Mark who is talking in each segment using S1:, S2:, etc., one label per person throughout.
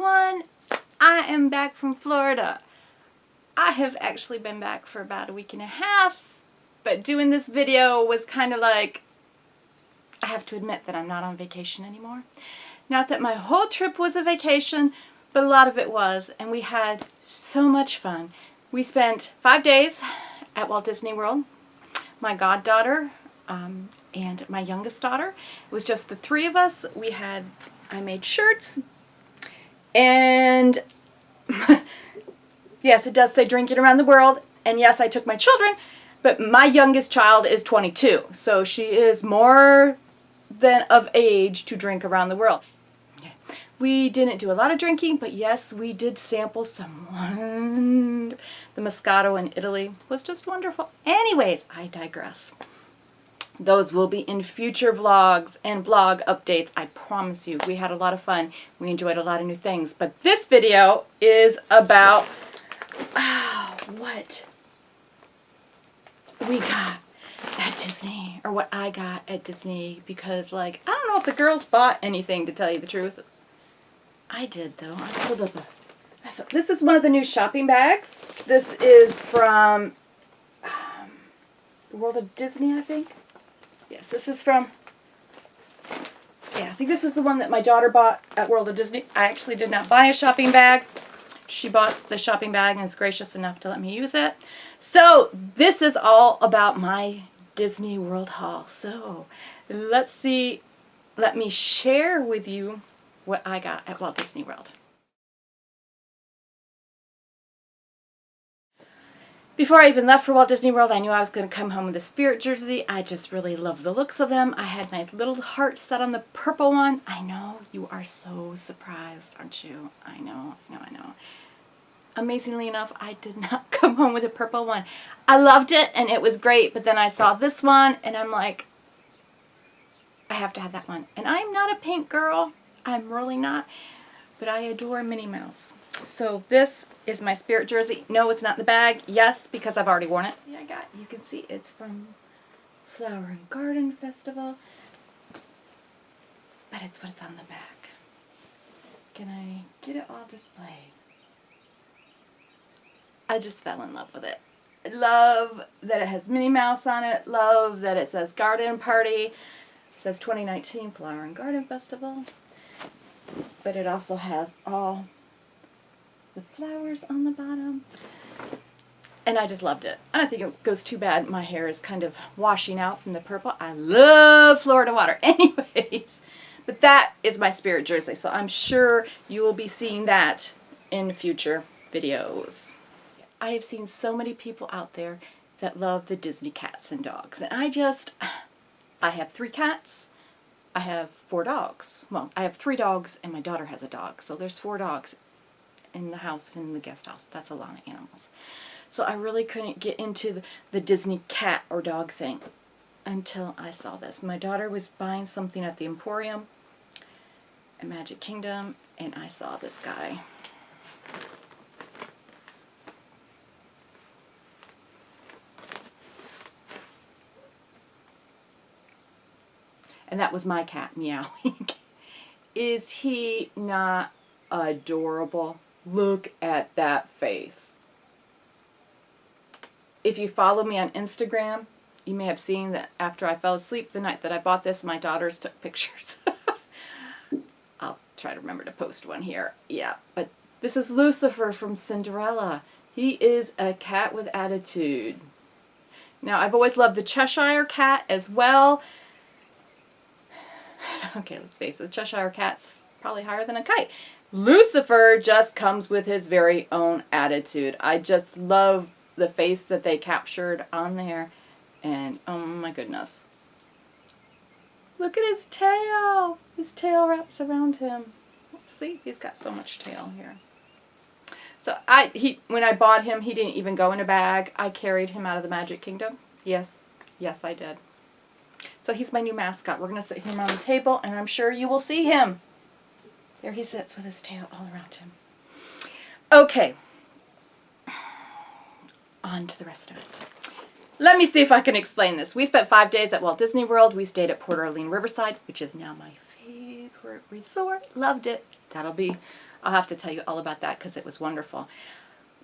S1: everyone! I am back from Florida. I have actually been back for about a week and a half, but doing this video was kind of like, I have to admit that I'm not on vacation anymore. Not that my whole trip was a vacation, but a lot of it was, and we had so much fun. We spent 5 days at Walt Disney World. My goddaughter and my youngest daughter. It was just the three of us. I made shirts, and yes, it does say drinking around the world, and yes, I took my children, but my youngest child is 22, so she is more than of age to drink around the world. We didn't do a lot of drinking, but yes, we did sample some. The Moscato in Italy was just wonderful. Anyways, I digress. Those will be in future vlogs and blog updates. I promise you, we had a lot of fun. We enjoyed a lot of new things. But this video is about what we got at Disney, or what I got at Disney, because, like, I don't know if the girls bought anything, to tell you the truth. I did, though. I pulled up this is one of the new shopping bags. This is from the World of Disney, I think. Yes, this is from, I think this is the one that my daughter bought at World of Disney. I actually did not buy a shopping bag. She bought the shopping bag and is gracious enough to let me use it. So this is all about my Disney World haul. So let me share with you what I got at Walt Disney World. Before I even left for Walt Disney World, I knew I was going to come home with a Spirit jersey. I just really love the looks of them. I had my little heart set on the purple one. I know, you are so surprised, aren't you? I know. Amazingly enough, I did not come home with a purple one. I loved it, and it was great, but then I saw this one, and I'm like, I have to have that one. And I'm not a pink girl. I'm really not, but I adore Minnie Mouse. So this is my Spirit jersey. No, it's not in the bag. Yes, because I've already worn it. You can see it's from Flower and Garden Festival, but it's what's on the back. Can I get it all displayed? I just fell in love with it. Love that it has Minnie Mouse on it. Love that it says Garden Party. It says 2019 Flower and Garden Festival. But it also has all the flowers on the bottom. And I just loved it. I don't think it goes too bad. My hair is kind of washing out from the purple. I love Florida water. Anyways, but that is my Spirit jersey. So I'm sure you will be seeing that in future videos. I have seen so many people out there that love the Disney cats and dogs. And I have 3 cats. I have 4 dogs. Well, I have 3 dogs and my daughter has a dog. So there's 4 dogs in the house and in the guest house. That's a lot of animals. So I really couldn't get into the Disney cat or dog thing until I saw this. My daughter was buying something at the Emporium at Magic Kingdom, and I saw this guy. And that was my cat meowing. Is he not adorable? Look at that face. If you follow me on Instagram, you may have seen that after I fell asleep the night that I bought this, my daughters took pictures. I'll try to remember to post one here. Yeah, but this is Lucifer from Cinderella. He is a cat with attitude. Now, I've always loved the Cheshire Cat as well. Okay, let's face it, the Cheshire Cat's probably higher than a kite. Lucifer just comes with his very own attitude. I just love the face that they captured on there, and oh my goodness. Look at his tail. His tail wraps around him. See, he's got so much tail here. So when I bought him, he didn't even go in a bag. I carried him out of the Magic Kingdom. Yes, I did. So he's my new mascot. We're going to sit him on the table, and I'm sure you will see him. There he sits with his tail all around him. Okay. On to the rest of it. Let me see if I can explain this. We spent 5 days at Walt Disney World. We stayed at Port Orleans Riverside, which is now my favorite resort. Loved it. That'll be I'll have to tell you all about that because it was wonderful.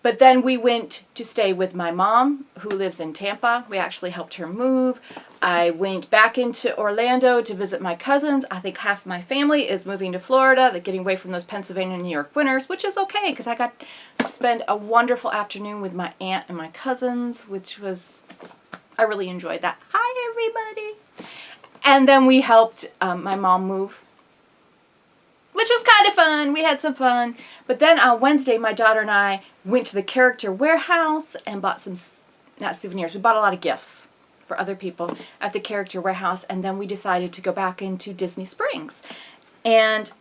S1: But then we went to stay with my mom, who lives in Tampa. We actually helped her move. I went back into Orlando to visit my cousins. I think half my family is moving to Florida. They're getting away from those Pennsylvania and New York winters, which is okay because I got to spend a wonderful afternoon with my aunt and my cousins, which was, I really enjoyed that. Hi, everybody. And then we helped my mom move, which was kind of fun. We had some fun. But then on Wednesday, my daughter and I went to the Character Warehouse and bought some, not souvenirs, we bought a lot of gifts for other people at the Character Warehouse. And then we decided to go back into Disney Springs. And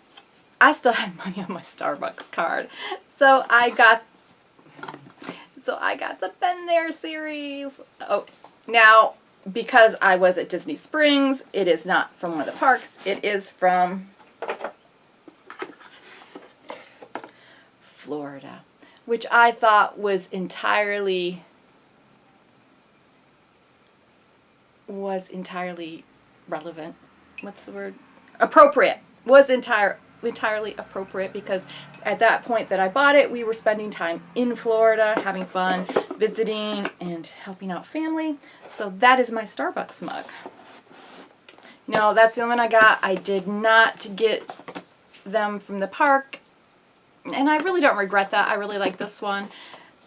S1: I still had money on my Starbucks card. So I got the Been There series. Oh, now, because I was at Disney Springs, it is not from one of the parks. It is from Florida, which I thought was entirely relevant. What's the word? Appropriate. Was entirely appropriate because at that point that I bought it, we were spending time in Florida, having fun, visiting, and helping out family. So that is my Starbucks mug. No, that's the only one I got. I did not get them from the park. And I really don't regret that. I really like this one.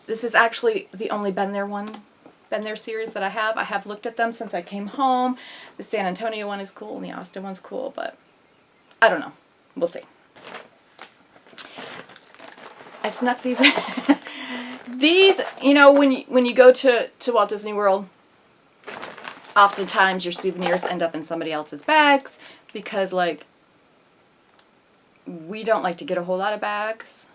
S1: This is actually the only Been There series that I have. I have looked at them since I came home. The San Antonio one is cool and the Austin one's cool, but I don't know. We'll see. I snuck these. These, you know, when you go to Walt Disney World, oftentimes your souvenirs end up in somebody else's bags because, like, we don't like to get a whole lot of bags.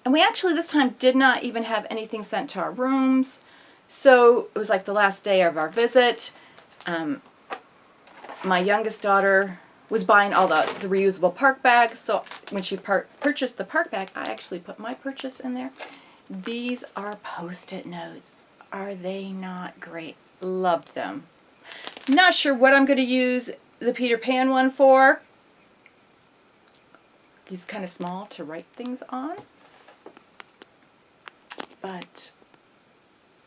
S1: And we actually this time did not even have anything sent to our rooms. So it was like the last day of our visit. My youngest daughter was buying all the reusable park bags. So when she purchased the park bag, I actually put my purchase in there. These are Post-it notes. Are they not great? Loved them. Not sure what I'm going to use the Peter Pan one for. He's kind of small to write things on. But,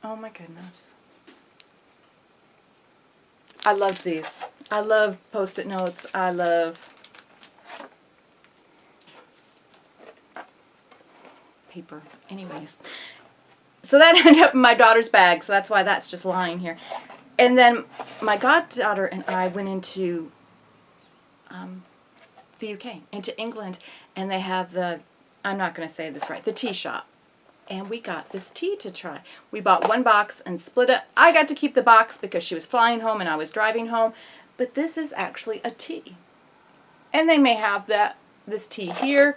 S1: oh my goodness. I love these. I love Post-it notes. I love paper. Anyways. So that ended up in my daughter's bag, so that's why that's just lying here. And then my goddaughter and I went into the UK, into England, and they have the, I'm not going to say this right, the tea shop. And we got this tea to try. We bought one box and split it. I got to keep the box because she was flying home and I was driving home. But this is actually a tea. And they may have this tea here.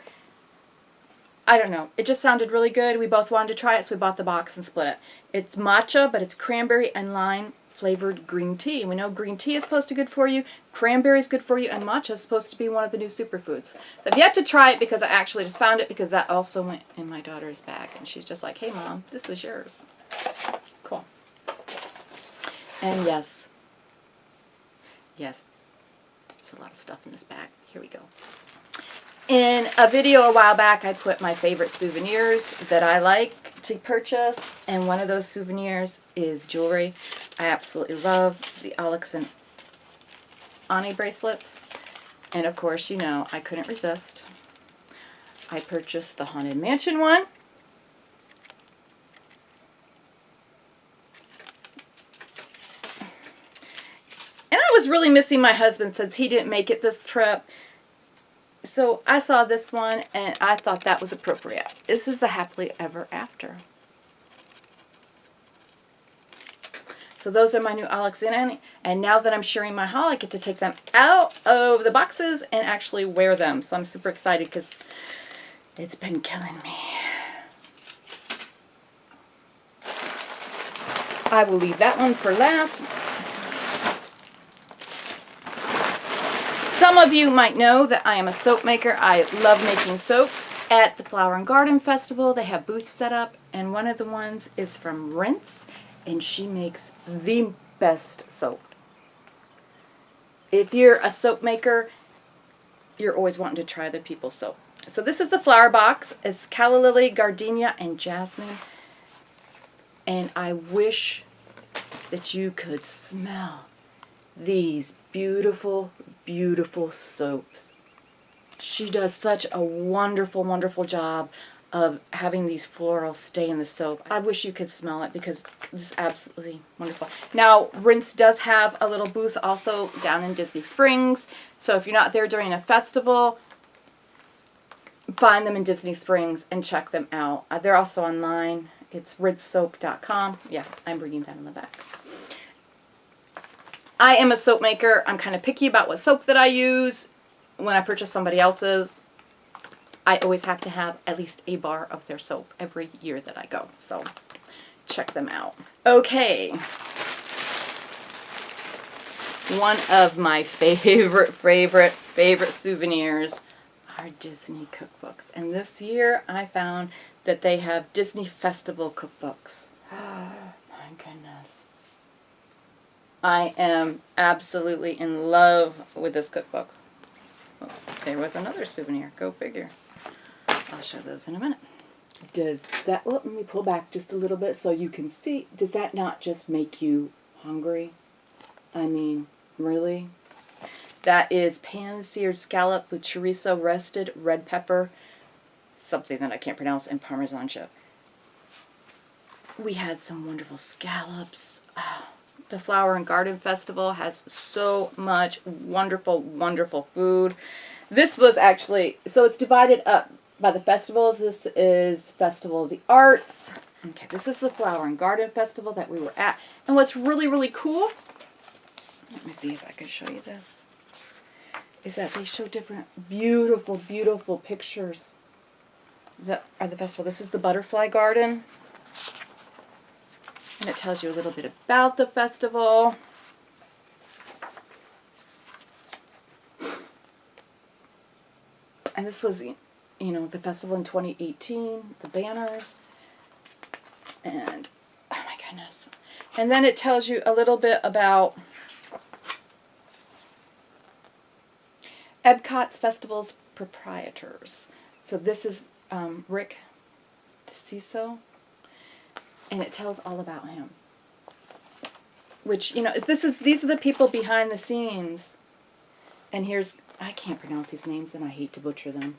S1: I don't know. It just sounded really good. We both wanted to try it, so we bought the box and split it. It's matcha, but it's cranberry and lime flavored green tea. We know green tea is supposed to be good for you, cranberry is good for you, and matcha is supposed to be one of the new superfoods. I've yet to try it because I actually just found it because that also went in my daughter's bag. And she's just like, hey Mom, this is yours. Cool. And yes, there's a lot of stuff in this bag. Here we go. In a video a while back, I put my favorite souvenirs that I like to purchase, and one of those souvenirs is jewelry. I absolutely love the Alex and Ani bracelets, and of course, you know, I couldn't resist. I purchased the Haunted Mansion one. And I was really missing my husband since he didn't make it this trip. So I saw this one and I thought that was appropriate. This is the Happily Ever After. So those are my new Alex and Ani. And now that I'm sharing my haul, I get to take them out of the boxes and actually wear them. So I'm super excited because it's been killing me. I will leave that one for last. Some of you might know that I am a soap maker. I love making soap. At the Flower and Garden Festival, they have booths set up, and one of the ones is from Rinse, and she makes the best soap. If you're a soap maker, you're always wanting to try other people's soap. So this is the flower box. It's calla lily, gardenia, and jasmine. And I wish that you could smell these beautiful, beautiful soaps. She does such a wonderful, wonderful job of having these florals stay in the soap. I wish you could smell it because this is absolutely wonderful. Now, Rinse does have a little booth also down in Disney Springs. So if you're not there during a festival, find them in Disney Springs and check them out. They're also online. It's rinsesoap.com. Yeah, I'm bringing that in the back. I am a soap maker. I'm kind of picky about what soap that I use. When I purchase somebody else's, I always have to have at least a bar of their soap every year that I go. So check them out. Okay. One of my favorite souvenirs are Disney cookbooks. And this year I found that they have Disney Festival cookbooks. Oh my goodness. I am absolutely in love with this cookbook. Oops, there was another souvenir. Go figure. I'll show those in a minute. Does that, let me pull back just a little bit so you can see. Does that not just make you hungry? I mean, really? That is pan-seared scallop with chorizo, roasted red pepper, something that I can't pronounce, and Parmesan chip. We had some wonderful scallops. The Flower and Garden Festival has so much wonderful, wonderful food. This was actually, so it's divided up by the festivals. This is Festival of the Arts. Okay, this is the Flower and Garden Festival that we were at. And what's really, really cool, let me see if I can show you this, is that they show different beautiful, beautiful pictures that are the festival. This is the Butterfly Garden. And it tells you a little bit about the festival. And this was, you know, the festival in 2018, the banners. And, oh my goodness. And then it tells you a little bit about Epcot's Festival's proprietors. So this is Rick DeCiso. And it tells all about him. Which, you know, these are the people behind the scenes. And here's, I can't pronounce these names and I hate to butcher them.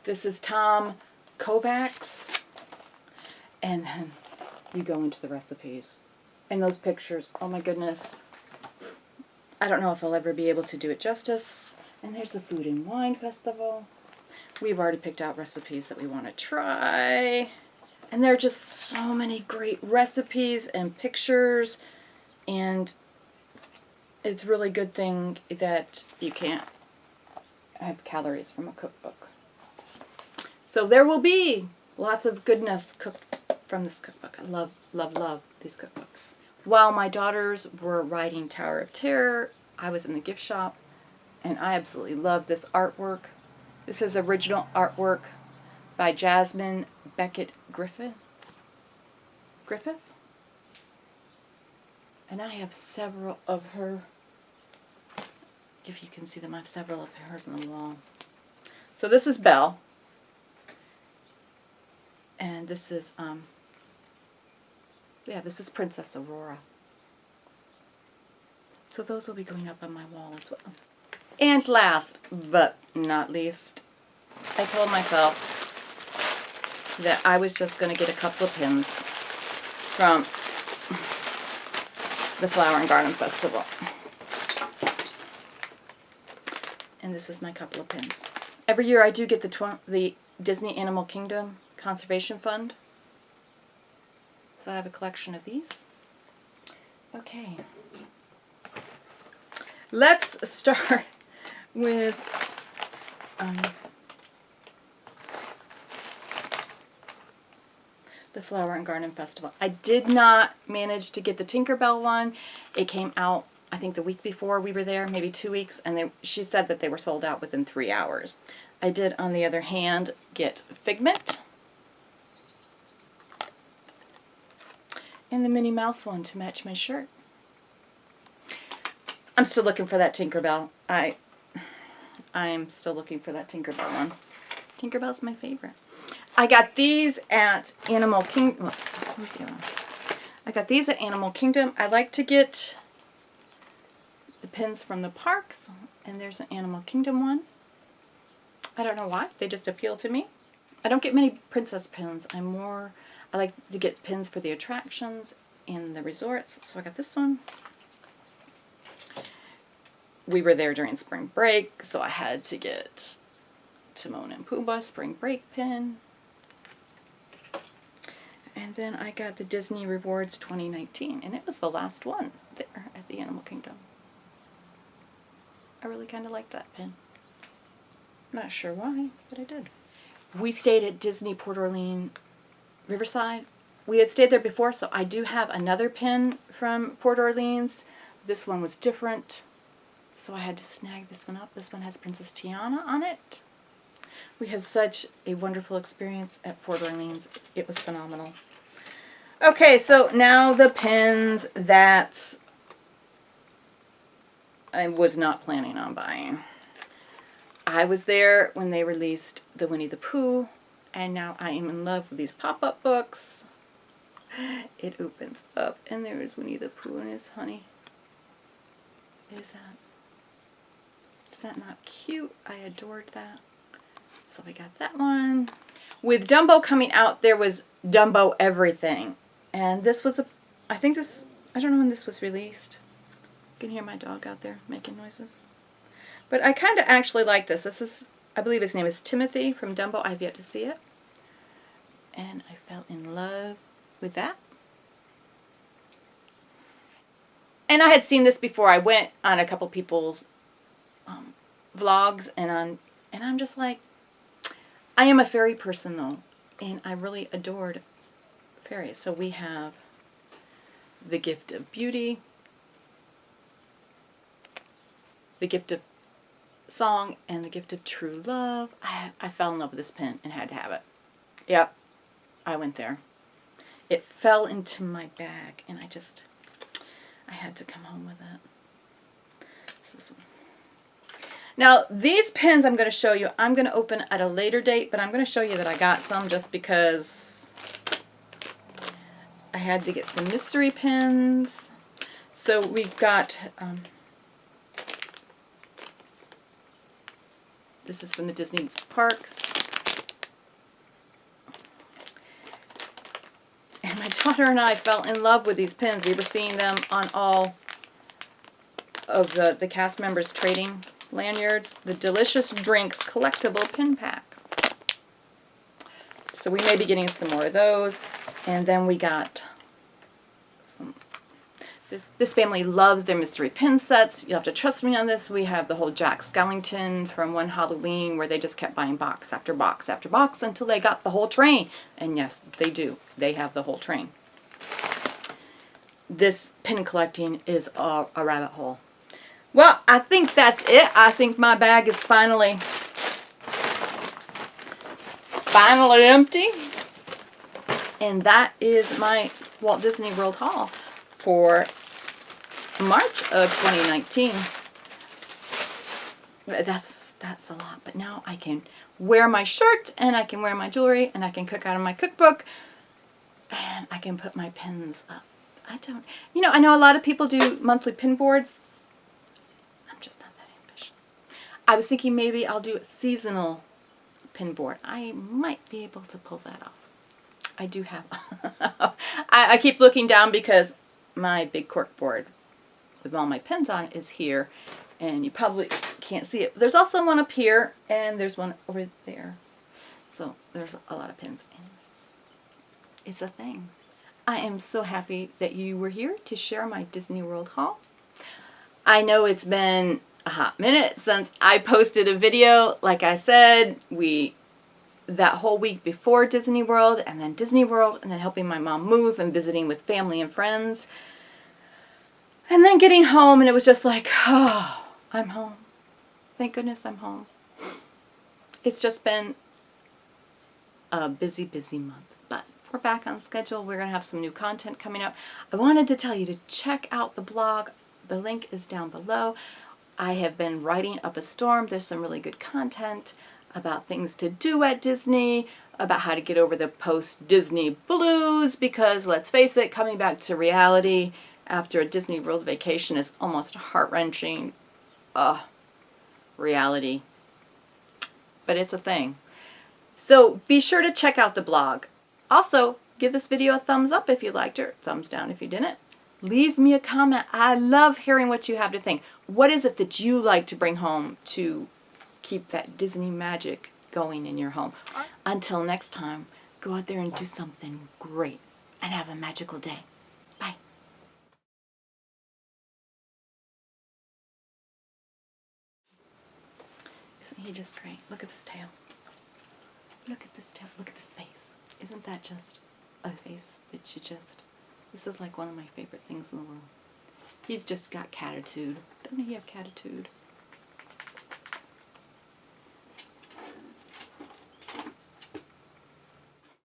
S1: This is Tom Kovacs. And then you go into the recipes. And those pictures, oh my goodness. I don't know if I'll ever be able to do it justice. And there's the Food and Wine Festival. We've already picked out recipes that we want to try. And there are just so many great recipes and pictures. And it's a really good thing that you can't have calories from a cookbook. So there will be lots of goodness cooked from this cookbook. I love, love, love these cookbooks. While my daughters were writing Tower of Terror, I was in the gift shop. And I absolutely love this artwork. This is original artwork by Jasmine Beckett Griffith. And I have several of her, if you can see them, I have several of hers on the wall. So this is Belle. And this is, this is Princess Aurora. So those will be going up on my wall as well. And last but not least, I told myself that I was just going to get a couple of pins from the Flower and Garden Festival. And this is my couple of pins. Every year I do get the Disney Animal Kingdom Conservation Fund. So I have a collection of these. Okay. Let's start with the Flower and Garden Festival. I did not manage to get the Tinkerbell one. It came out, I think, the week before we were there, maybe 2 weeks, and she said that they were sold out within 3 hours. I did, on the other hand, get Figment and the Minnie Mouse one to match my shirt. I'm still looking for that Tinkerbell. I'm still looking for that Tinkerbell one. Tinkerbell's my favorite. I got these at Animal Kingdom. Whoops, where's the other one? I got these at Animal Kingdom. I like to get the pins from the parks, and there's an Animal Kingdom one. I don't know why. They just appeal to me. I don't get many princess pins. I like to get pins for the attractions and the resorts. So I got this one. We were there during spring break, so I had to get Timon and Pumbaa spring break pin. And then I got the Disney Rewards 2019, and it was the last one there at the Animal Kingdom. I really kind of liked that pin. Not sure why, but I did. We stayed at Disney Port Orleans Riverside. We had stayed there before, so I do have another pin from Port Orleans. This one was different, so I had to snag this one up. This one has Princess Tiana on it. We had such a wonderful experience at Port Orleans. It was phenomenal. Okay, so now the pins that I was not planning on buying. I was there when they released the Winnie the Pooh, and now I am in love with these pop-up books. It opens up, and there is Winnie the Pooh and his honey. Is that not cute? I adored that. So I got that one. With Dumbo coming out, there was Dumbo Everything. And this was I don't know when this was released. You can hear my dog out there making noises. But I kind of actually like this. This is, I believe his name is Timothy from Dumbo. I've yet to see it. And I fell in love with that. And I had seen this before. I went on a couple people's vlogs, and I'm just like, I am a fairy person though, and I really adored fairies. So we have the Gift of Beauty, the Gift of Song, and the Gift of True Love. I fell in love with this pen and had to have it. Yep, I went there. It fell into my bag, and I had to come home with it. It's this one. Now, these pins I'm going to show you, I'm going to open at a later date, but I'm going to show you that I got some just because I had to get some mystery pins. So we've got, this is from the Disney parks. And my daughter and I fell in love with these pins. We were seeing them on all of the cast members' trading lanyards. The Delicious Drinks collectible pin pack. So we may be getting some more of those. And then we got some. This family loves their mystery pin sets. You'll have to trust me on this. We have the whole Jack Skellington from one Halloween where they just kept buying box after box after box until they got the whole train. And yes, they do. They have the whole train. This pin collecting is a rabbit hole. Well, I think that's it. I think my bag is finally empty. And that is my Walt Disney World haul for March of 2019. That's a lot, but now I can wear my shirt, and I can wear my jewelry, and I can cook out of my cookbook, and I can put my pins up. I know a lot of people do monthly pin boards. I'm just not that ambitious. I was thinking maybe I'll do a seasonal pin board. I might be able to pull that off. I do have. I keep looking down because my big cork board with all my pins on is here, and you probably can't see it. There's also one up here, and there's one over there. So there's a lot of pins. Anyways, it's a thing. I am so happy that you were here to share my Disney World haul. I know it's been a hot minute since I posted a video. Like I said, that whole week before Disney World, and then Disney World, and then helping my mom move and visiting with family and friends. And then getting home, and it was just like, oh, I'm home. Thank goodness I'm home. It's just been a busy, busy month. But we're back on schedule. We're going to have some new content coming up. I wanted to tell you to check out the blog. The link is down below. I have been writing up a storm. There's some really good content about things to do at Disney, about how to get over the post-Disney blues, because let's face it, coming back to reality after a Disney World vacation is almost heart-wrenching reality. But it's a thing. So be sure to check out the blog. Also, give this video a thumbs up if you liked it, thumbs down if you didn't. Leave me a comment. I love hearing what you have to think. What is it that you like to bring home to keep that Disney magic going in your home? Until next time, go out there and do something great and have a magical day. Bye. Isn't he just great? Look at this tail. Look at this tail. Look at this face. Isn't that just a face that you just... This is like one of my favorite things in the world. He's just got Catattude. Doesn't he have Catattude?